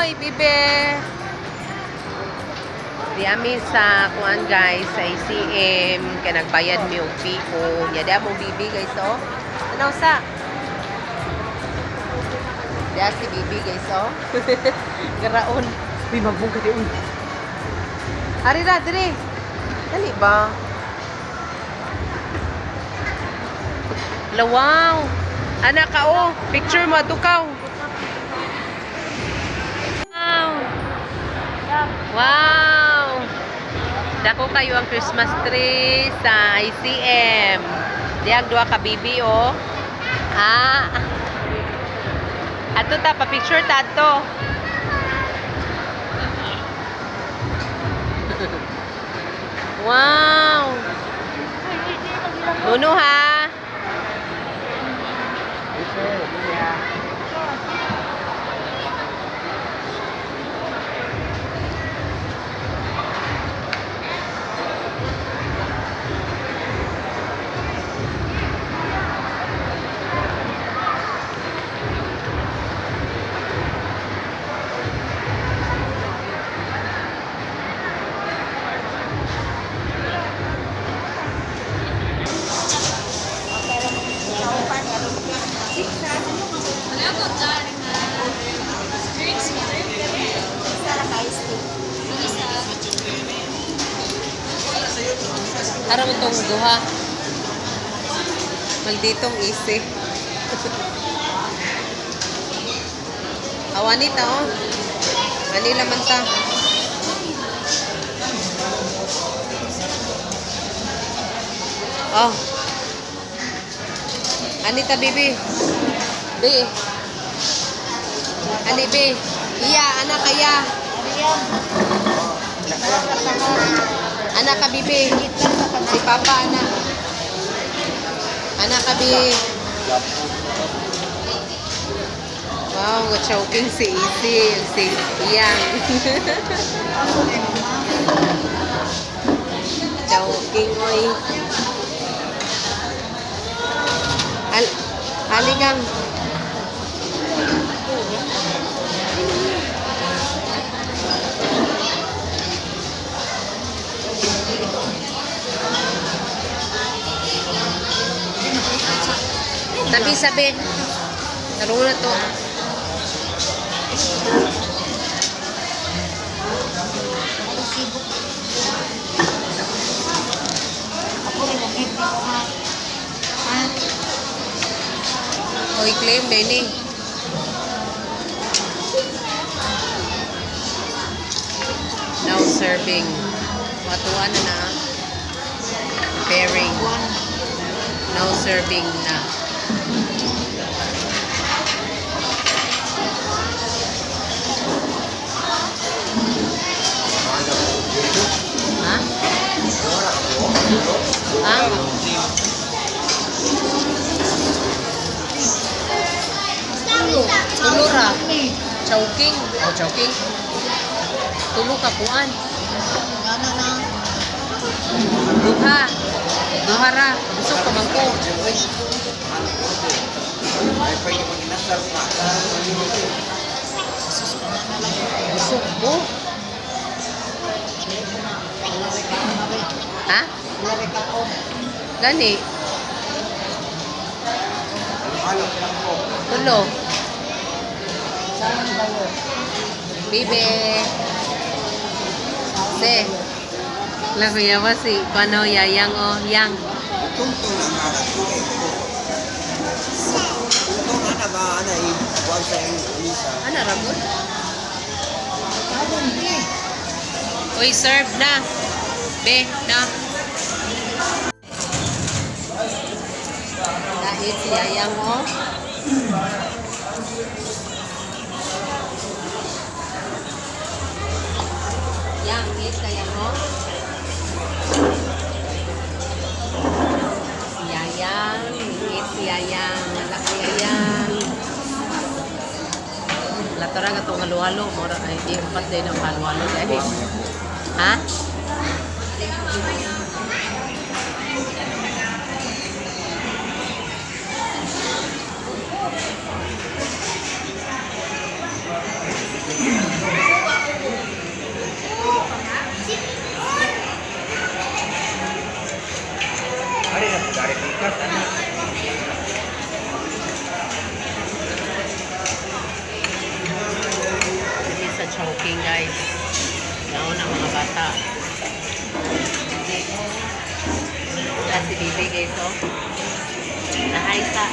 Oy, bibe. Di ami sa kuan guys, sa ACM, kaya nagbayad mi og PO. Yada mo bibi guys, oh. Ano sa? Diya si bibi guys, oh. Garaon. Uy, magbungka di uy. Ari ra, dire. Dali ba? Lawaw. Anak ka, oh. Picture mo, tukaw. Wow! Dako kayo ang Christmas tree sa ICM. Diag duha ka bibi, oh. Ah. Ato ta pa picture ta ato. Wow! Nuno ha. Araw itong duha. Malditong isi. Awanita, oh. Manila man ta. Oh. Anita, bibi. Bi. Ani, bi. Iya, anak kaya. Anak ka, bibi. Si Papa, anak. Anak ka, bi. Wow, choking si Isil. Si Iyang. Choking, oy. Haligang. Sabi-sabi. Taro na to. Oy, claim din eh. Now serving. Matuan na. Pairing. Now serving na. Ha? Ha? Tulo ra. Choking. O, choking. Tulo ka kuan. Duha. Duha ra. Busog ka man ko. Busog ko. Ha? Gani. Tulo. Bibe. Se. Lakuya ba si Pano Yayang o Yang? Ano rabot? Uy, serve na. Be, na. Dahil si Yayang o. Yang, hit kaya mo. Si Yayang, hit si Yayang. Anak si Yayang. Latarang itong halo-halo. Mura ay iupat din ang halo-halo. Ha? Hindi sa choking guys. Naon ang mga bata. Hindi. Kasi bibi guys oh. Nahay sa.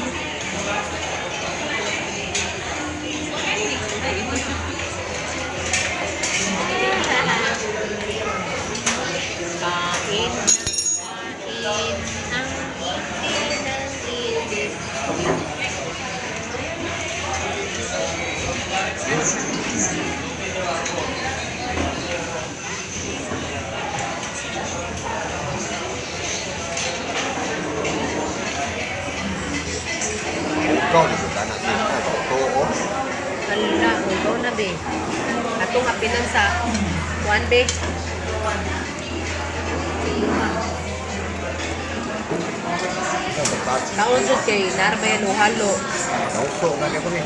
Kain. Kain. Ang itin. Ikaw, nagkita na siya. Totoo. Hala, ulo na be. Atong apinan sa kuan be. Kaon jud kay narbe no halo. Nauso nga niya ko ni.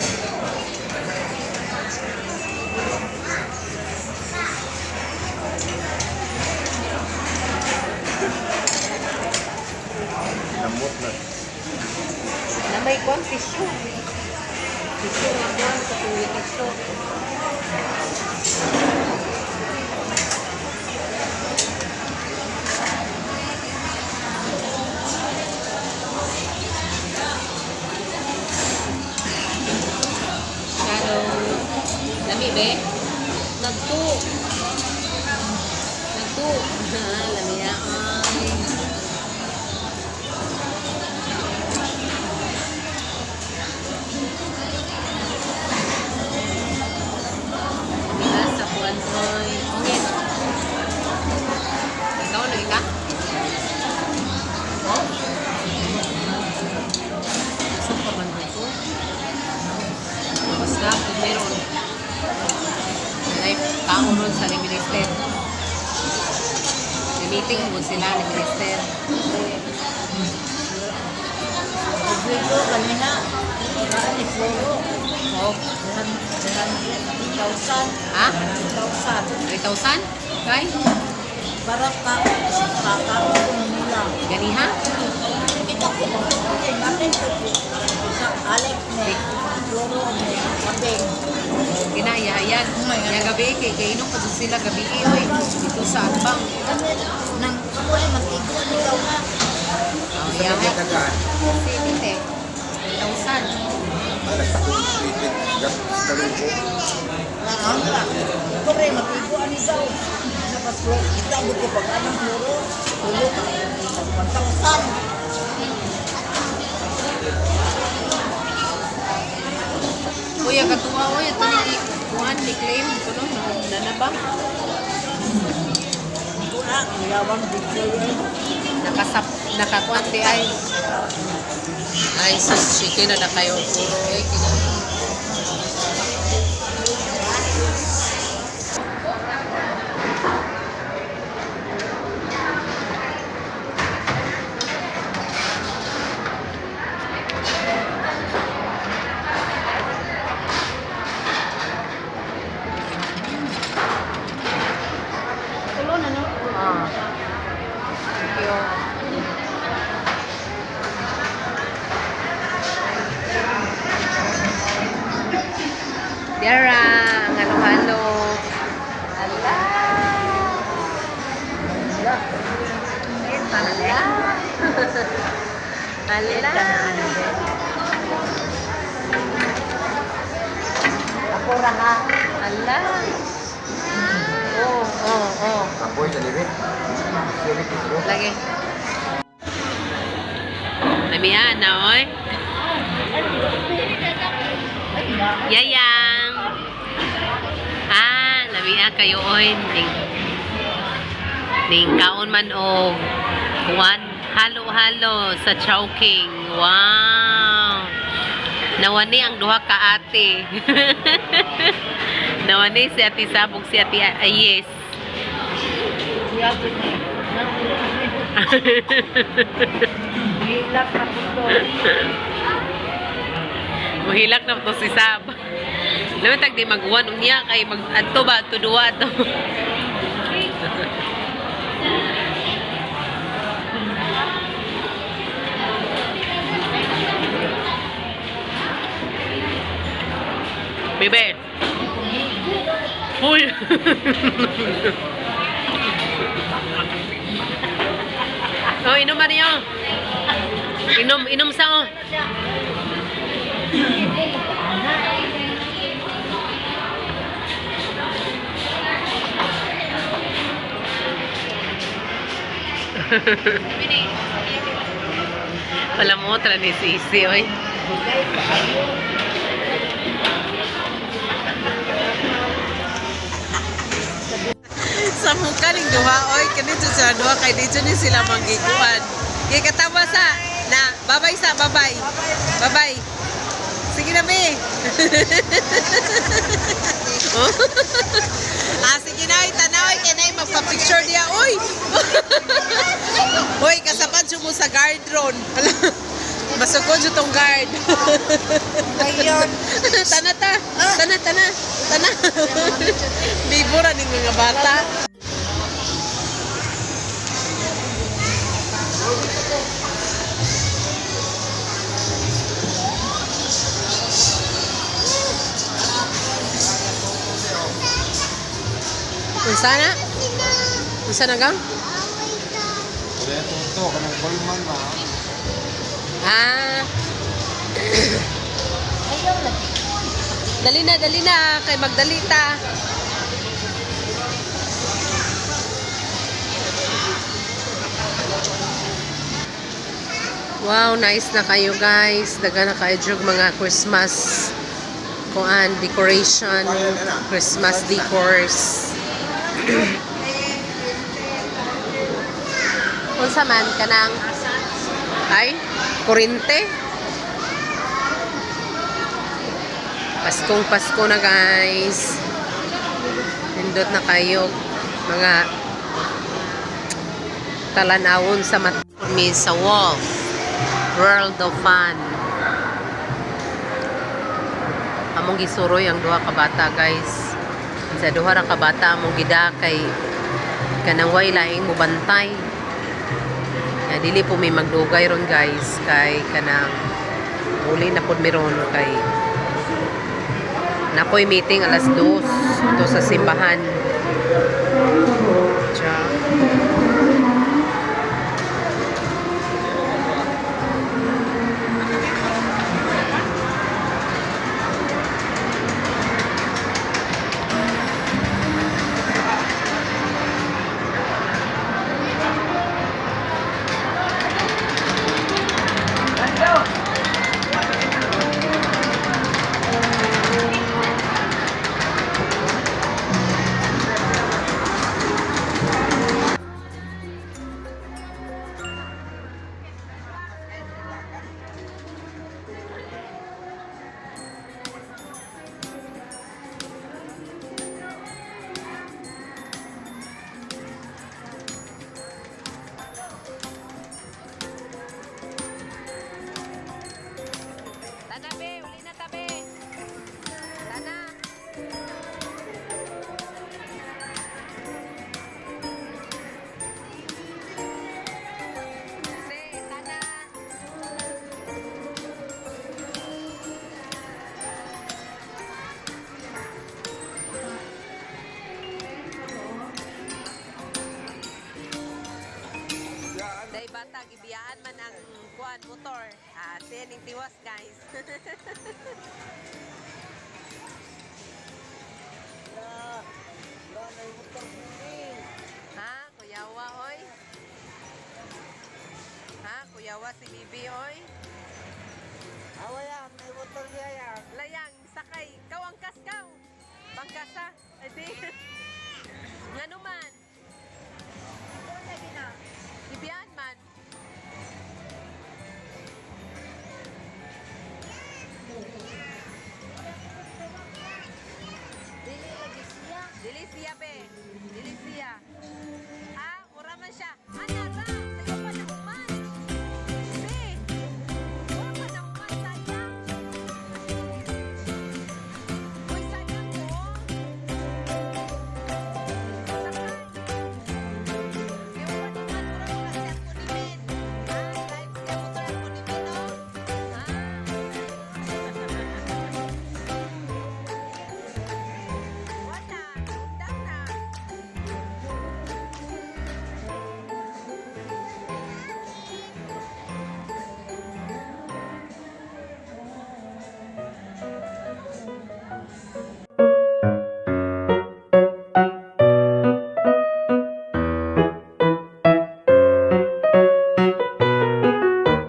Namot na. Na may kuan tissue. Tissue na kuan sa tuwi tissue. Hello. Lami be. Nagtu. Nagtu. Lami na ay. Sa kuan oy. Ungit. Ikaw na ika? Oh? Saan pa man ko? Basta kung meron. Ay, kaunod sa ni Minister. Meeting mo sila ni Minister. Dito kanina, ni Floro. Oh. 3,000. Ha? 3,000. 3,000? Kay? Para ka, ko nila. Ganiha? Kita ko, natin sa Alex ni Floro ni Kabeng. Ginayayan. Yung gabi, kay inong pa sila gabi oy. Dito sa Albang. Nang kulay matigo nila na. Oh, Sa yawa. mga tagaan. Sipite. 3,000. Ay, nagpapit. Kalubo. Ang ka. Ito rin, matigo ani daw. Sa paslo, kita mo ko pag anong Floro. Tulo ka. 1,000. Uy, katuwa oy. Ito ni Juan, ni claim. Kuno, nanaba. Ito na, ilawang dito yun. Nakakuan di ay. Ay, sus, chicken na kayo. Puro eh. Tulo na, no? Ah. Thank you. Dara, ang halo-halo. Ala. Ala. Ala. Ako ra ha. Ala. Oh. Apoy sa liwit. Liwit ito. Lagi. Lamihan na, oy. Yayang. Lamihan kayo, oy. Ning kaon man o kuwan. Halo-halo sa Chowking. Wow. Nawani ang duha ka ate. Nawani si Ate Sabog, si Ate Ayes. Hilak na po to. Mahilak na to si Sab. Laman tag di mag-uwan unya kay mag-adto ba adto duwa to. Oh, inom ba niyo? Inom sa oh. Alam mo, tala ni Sisi, oy. Sa mukha ning duha, oy, kanito sa duha kay dito ni sila manggiguan. Kay katawa sa na babay sa babay. Babay. Sige na be. Oh. Sige na, tanaw kay nay magpa-picture diya, oy. Hoy, kasapan mo sa guard ron. Masukod siya tong guard. Ayun. Tana. Bibura ning mga bata. Unsana? Unsana gang? Kaya ito, kanang balman na. Ah. Dali na kay magdalita. Wow, nice na kayo guys. Daga na kayo jug mga Christmas kuan decoration, Christmas decors. Unsa man kanang ay kurente. Paskong Pasko na guys. Nindot na kayo mga talanawon sa matumi sa wall. World of Fun. Among gisuroy ang duha ka bata guys. Sa duha ra ka bata among gida kay kanang way laing mubantay. Ya dili po may magdugay ron guys kay kanang uli na pud meron kay nakoy meeting alas 2 to sa simbahan. Ciao. Tana be, uli na tabi. Tana. Se, tana. Day bata gibiyaan man ang kuan motor. Sining tiwas guys. Ha, kuyawa oy. Ha, kuyawa si Bibi oy. Awaya, may motor niya yan. Layang sakay, kawangkas kaw. Bangkasa. Edi. Ngano man?